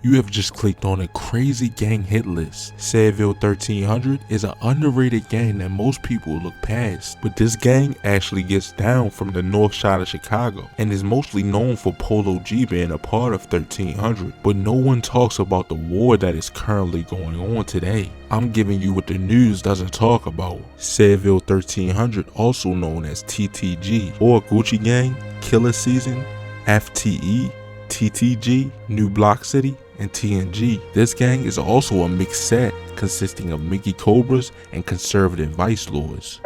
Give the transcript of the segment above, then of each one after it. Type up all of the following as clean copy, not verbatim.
You have just clicked on a crazy gang hit list. Sedville 1300 is an underrated gang that most people look past, but this gang actually gets down from the Northside of Chicago and is mostly known for Polo G being a part of 1300, but no one talks about the war that is currently going on today. I'm giving you what the news doesn't talk about. Sedville 1300, also known as TTG or Gucci Gang, Killer Season, FTE, TTG, New Block City, and TNG. This gang is also a mixed set consisting of Mickey Cobras and conservative vice lords.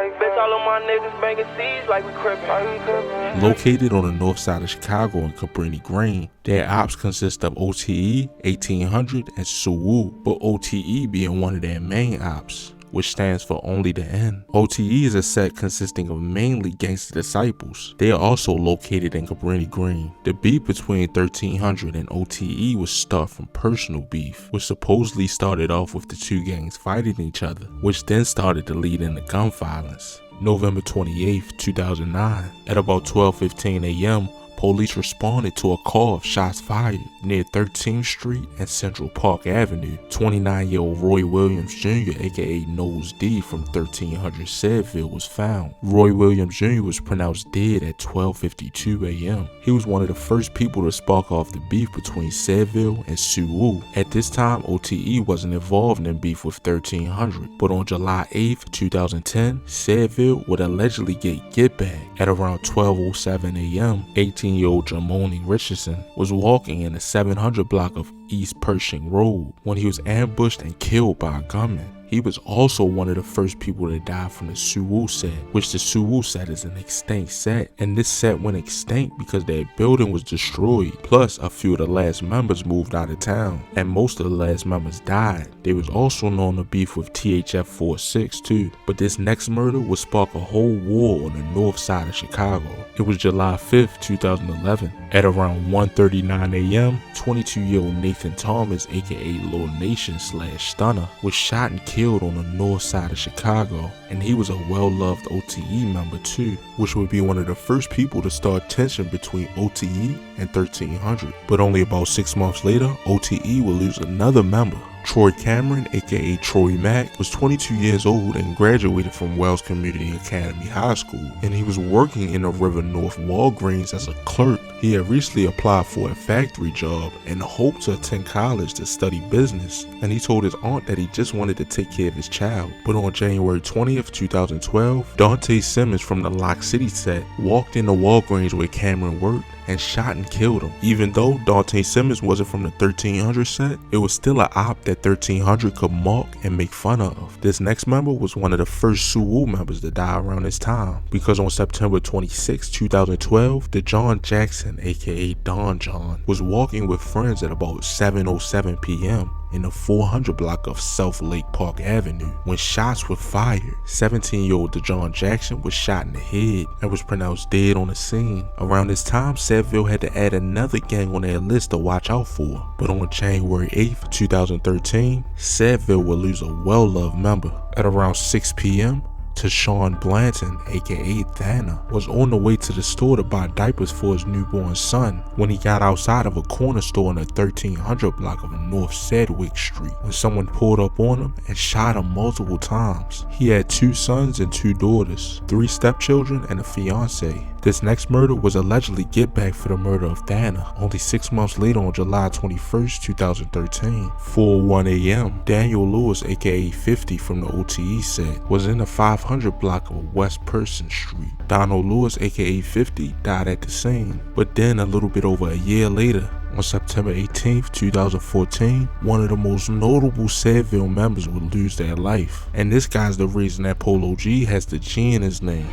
Located on the north side of Chicago in Cabrini Green, their ops consist of OTE, 1800, and Suwu, but OTE being one of their main ops, which stands for Only the End. OTE is a set consisting of mainly Gangster Disciples. They are also located in Cabrini Green. The beef between 1300 and OTE was start from personal beef, which supposedly started off with the two gangs fighting each other, which then started to lead into gun violence. November 28th, 2009, at about 12:15 a.m., police responded to a call of shots fired near 13th Street and Central Park Avenue. 29-year-old Roy Williams Jr., aka Nose D from 1300 Sedville, was found. Roy Williams Jr. was pronounced dead at 12:52 a.m. He was one of the first people to spark off the beef between Sedville and Suwu. At this time, OTE wasn't involved in beef with 1300, but on July 8th, 2010, Sedville would allegedly get back. At around 12:07 a.m., 18-year-old Jamoni Richardson was walking in the 700 block of East Pershing Road when he was ambushed and killed by a gunman. He was also one of the first people to die from the Suwu set, which the Suwu set is an extinct set, and this set went extinct because their building was destroyed, plus a few of the last members moved out of town, and most of the last members died. They was also known to beef with THF 46 too, but this next murder would spark a whole war on the north side of Chicago. It was July 5th, 2011. At around 1:39 a.m., 22-year-old Nathan Thomas, aka Lil Nation / Stunner, was shot and killed on the north side of Chicago, and he was a well-loved OTE member too, which would be one of the first people to start tension between OTE and 1300. But only about 6 months later, OTE will lose another member. Troy Cameron, aka Troy Mack, was 22 years old and graduated from Wells Community Academy High School, and he was working in the River North Walgreens as a clerk. He had recently applied for a factory job and hoped to attend college to study business, and he told his aunt that he just wanted to take care of his child. But on January 20th, 2012, Dante Simmons from the Lock City set walked into Walgreens where Cameron worked and shot and killed him. Even though Dante Simmons wasn't from the 1300 set, it was still an op that 1300 could mock and make fun of. This next member was one of the first Suwu members to die around this time, because on September 26, 2012, DeJohn Jackson, aka Don John, was walking with friends at about 7:07 p.m. in the 400 block of South Lake Park Avenue when shots were fired. 17-year-old DeJohn Jackson was shot in the head and was pronounced dead on the scene. Around this time, Sedville had to add another gang on their list to watch out for. But on January 8th, 2013, Sedville would lose a well-loved member. At around 6 p.m., Tashawn Blanton, aka Thana, was on the way to the store to buy diapers for his newborn son when he got outside of a corner store in the 1300 block of North Sedgwick Street when someone pulled up on him and shot him multiple times. He had 2 sons and 2 daughters, 3 stepchildren, and a fiance. This next murder was allegedly get back for the murder of Thana. Only 6 months later, on July 21st, 2013, 4:01 a.m., Daniel Lewis, aka 50 from the OTE set, was in the 500 block of West Person Street. Donald Lewis, aka 50, died at the scene, but then a little bit over a year later, on September 18th, 2014, one of the most notable Sedville members would lose their life. And this guy's the reason that Polo G has the G in his name.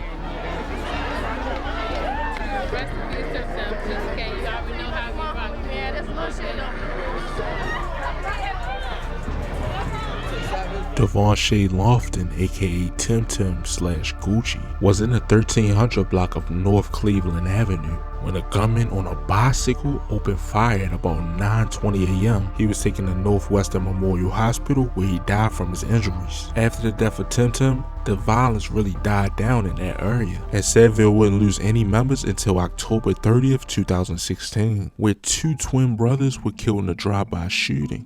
Devonshea Lofton, aka Tim Tim / Gucci, was in the 1300 block of North Cleveland Avenue when a gunman on a bicycle opened fire at about 9:20 a.m. He was taken to Northwestern Memorial Hospital where he died from his injuries. After the death of Tim Tim, the violence really died down in that area, and Sedville wouldn't lose any members until October 30th, 2016, where two twin brothers were killed in a drive-by shooting.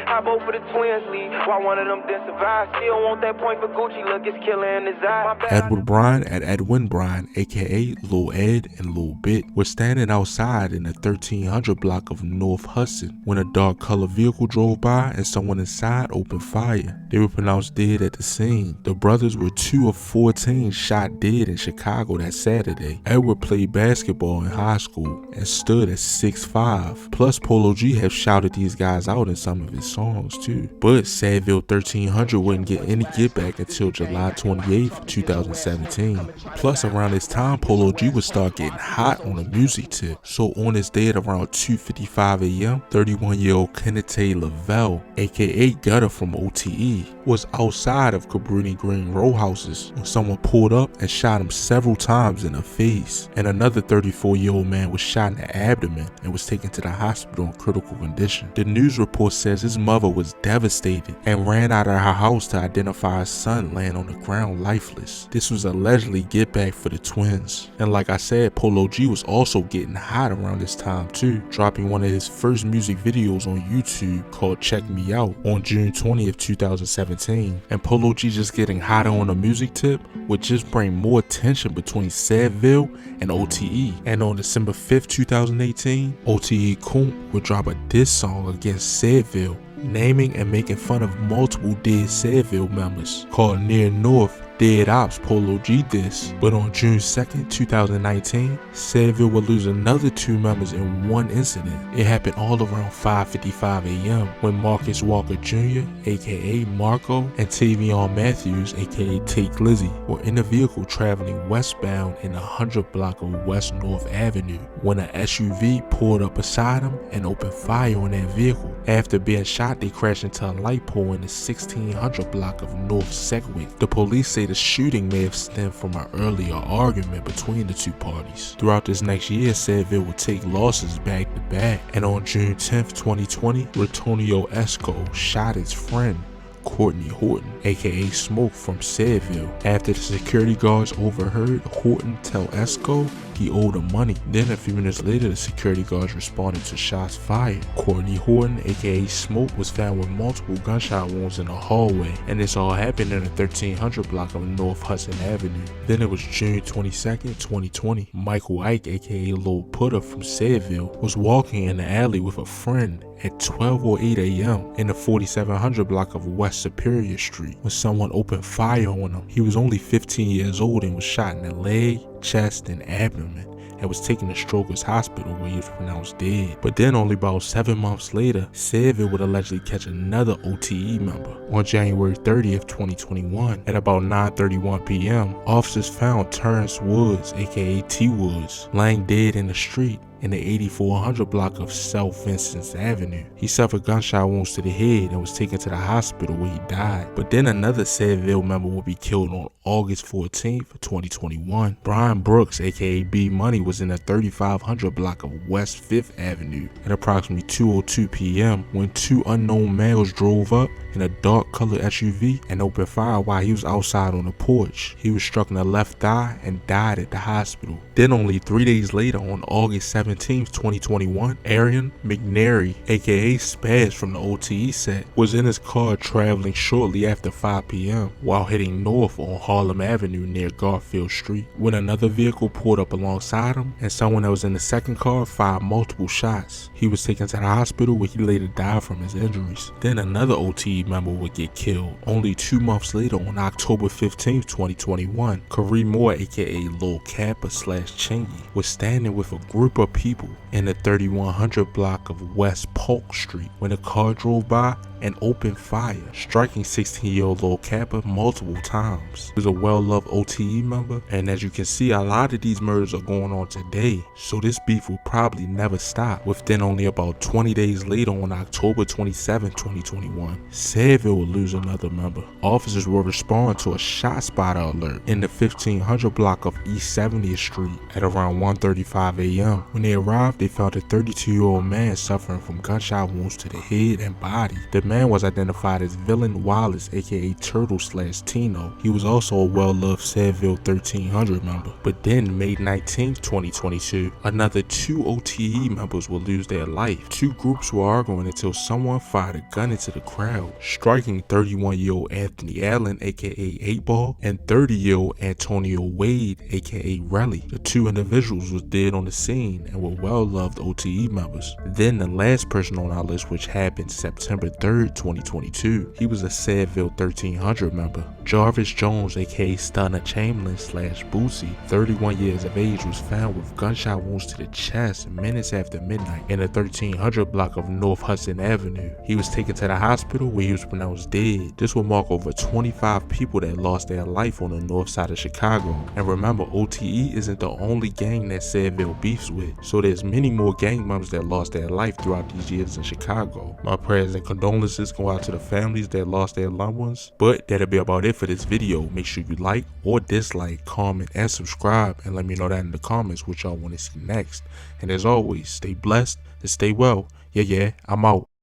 How both of the twins leave, why one of them didn't survive. Still want that point for Gucci, look, it's killer in his eye. Edward Bryan and Edwin Bryan, aka Lil Ed and Lil Bit, were standing outside in the 1300 block of North Hudson when a dark colored vehicle drove by and someone inside opened fire. They were pronounced dead at the scene. The brothers were 2 of 14 shot dead in Chicago that Saturday. Edward played basketball in high school and stood at 6'5". Plus, Polo G have shouted these guys out in some of his songs too. But Sedville 1300 wouldn't get any get back until July 28th, 2017. Plus, around this time, Polo G would start getting hot on the music tip. So on this day at around 2:55 a.m., 31-year-old Kenneth Lavelle, aka Gutter from OTE, was outside of Cabrini Green row houses when someone pulled up and shot him several times in the face. And another 34-year-old man was shot in the abdomen and was taken to the hospital in critical condition. The news report says his mother was devastated and ran out of her house to identify her son laying on the ground lifeless. This was allegedly get back for the twins. And like I said, Polo G was also getting hot around this time too, dropping one of his first music videos on YouTube called Check Me Out on June 20th, 2017. And Polo G just getting hotter on the music tip would just bring more tension between Sedville and OTE. And on December 5th, 2018, OTE Coomp would drop a diss song against Sedville, naming and making fun of multiple dead Sedville members, called Near North Dead Ops Polo G diss. But on June 2nd, 2019, Sedville would lose another 2 members in one incident. It happened all around 5:55 a.m. when Marcus Walker Jr., aka Marco, and Tavion Matthews, aka Take Lizzie, were in a vehicle traveling westbound in the 100 block of West North Avenue when an SUV pulled up beside them and opened fire on that vehicle. After being shot, they crashed into a light pole in the 1600 block of North Sedgwick. The police say the shooting may have stemmed from an earlier argument between the two parties. Throughout this next year, Sedville would take losses back to back, and on June 10th, 2020, Rotonio Esco shot his friend Courtney Horton, aka Smoke from Sedville. After the security guards overheard Horton tell Esco he owed him money. Then a few minutes later, the security guards responded to shots fired. Courtney Horton, aka Smoke, was found with multiple gunshot wounds in the hallway, and this all happened in the 1300 block of North Hudson Avenue. Then it was June 22nd, 2020. Michael Ike, aka Lil Putter from Sedville, was walking in the alley with a friend at 12:08 a.m. in the 4700 block of West Superior Street when someone opened fire on him. He was only 15 years old and was shot in the leg, chest, and abdomen, and was taken to Strokers Hospital where he was pronounced dead. But then only about 7 months later, Sedville would allegedly catch another OTE member. On January 30th, 2021, at about 9:31 p.m., officers found Terrence Woods, aka T Woods, lying dead in the street in the 8400 block of South Vincent's Avenue. He suffered gunshot wounds to the head and was taken to the hospital where he died. But then another Sedville member would be killed on August 14th, 2021. Brian Brooks, aka B Money, was in the 3500 block of West 5th Avenue at approximately 2:02 p.m. when 2 unknown males drove up in a dark colored SUV and opened fire while he was outside on the porch. He was struck in the left thigh and died at the hospital. Then only 3 days later, on August 17th, 2021, Arian McNary, aka Spaz from the OTE set, was in his car traveling shortly after 5 p.m. while heading north on Harlem Avenue near Garfield Street when another vehicle pulled up alongside him and someone that was in the second car fired multiple shots. He was taken to the hospital where he later died from his injuries. Then another OTE member would get killed. Only 2 months later, on October 15th, 2021, Kareem Moore, aka Lil Kappa / Chingy, was standing with a group of people in the 3100 block of West Polk Street when a car drove by and opened fire, striking 16-year-old Lil Kappa multiple times. He was a well-loved OTE member, and as you can see, a lot of these murders are going on today, so this beef will probably never stop. Within only about 20 days later, on October 27, 2021, Sedville would lose another member. Officers will respond to a shot spotter alert in the 1500 block of East 70th Street at around 1:35 a.m. When they arrived, they found a 32-year-old man suffering from gunshot wounds to the head and body. The man was identified as Villain Wallace, aka Turtle/Tino. He was also a well-loved Sedville 1300 member. But then, May 19, 2022, another 2 OTE members will lose their life. Two groups were arguing until someone fired a gun into the crowd, striking 31-year-old Anthony Allen, aka 8-Ball, and 30-year-old Antonio Wade, aka Relly. The two individuals was dead on the scene and were well-loved OTE members. Then the last person on our list, which happened September 3rd, 2022, he was a Sedville 1300 member. Jarvis Jones, aka Stunner Chamberlain/Boosie, 31 years of age, was found with gunshot wounds to the chest minutes after midnight in the 1300 block of North Hudson Avenue. He was taken to the hospital where he was pronounced dead. This will mark over 25 people that lost their life on the north side of Chicago. And remember, OTE isn't the only gang that Sedville beefs with, so there's many more gang members that lost their life throughout these years in Chicago. My prayers and condolences go out to the families that lost their loved ones. But that'll be about it for this video. Make sure you like or dislike, comment, and subscribe, and let me know that in the comments what y'all want to see next. And as always, stay blessed and stay well. Yeah, I'm out.